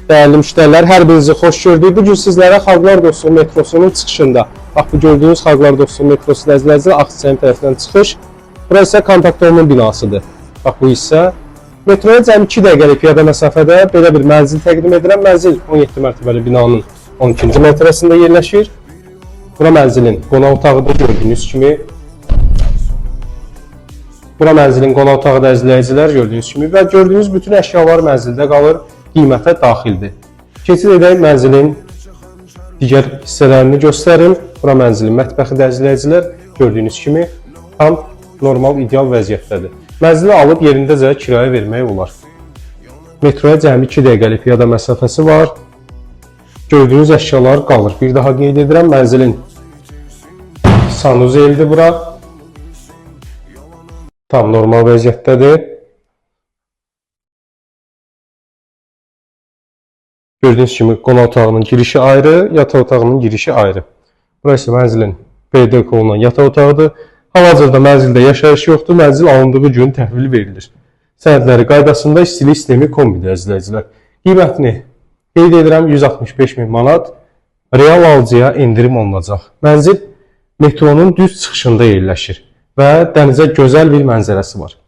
Değerli müşteriler, hər birinizi xoş gördük. Bugün sizlərə Xalqlar Dostu metrosunun çıxışında, bax bu gördüyünüz Xalqlar Dostu metrosu əzizlər, Aksiyənin tərəfindən çıxış. Burası isə kontaktörünün binasıdır. Bax bu hissə. Metroya cəmi 2 dəqiqəlik piyada məsafədə belə bir mənzil təqdim edirəm. Mənzil 17 mərtəbəli binanın 12-ci mərtəbəsində yerləşir. Bura mənzilin qonaq otağıdır, gördüyünüz kimi. Bura mənzilin qonaq otağı da əzizləyicilər, gördüyünüz kimi. Və gördüyünüz bütün əşyalar mənzildə qalır. Qiymətə daxildir. Keçid edək mənzilin digər hissələrini göstərim. Bura mənzilin mətbəxidir əzizləyicilər. Gördüyünüz kimi tam normal, ideal vəziyyətdədir. Mənzili alıb yerindəcə kirayə vermək olar. Metroya cəmi 2 dəqiqəlik piyada məsafəsi var. Gördüyünüz əşyalar qalır. Bir daha qeyd edirəm, mənzilin sanuzelidir bura. Tam normal vəziyyətdədir. Gördüyünüz kimi qonaq otağının girişi ayrı, yataq otağının girişi ayrı. Burası mənzilin BDK olunan yataq otağıdır. Hal-hazırda mənzildə yaşayış yoxdur, mənzil alındığı gün təhvil verilir. Sənədləri qaydasında istilik sistemi kombidir əzizləyicilər. Qiymətini qeyd edirəm 165 min manat, real alıcıya endirim olunacaq. Mənzil metronun düz çıxışında yerləşir və dənizə gözəl bir mənzərəsi var.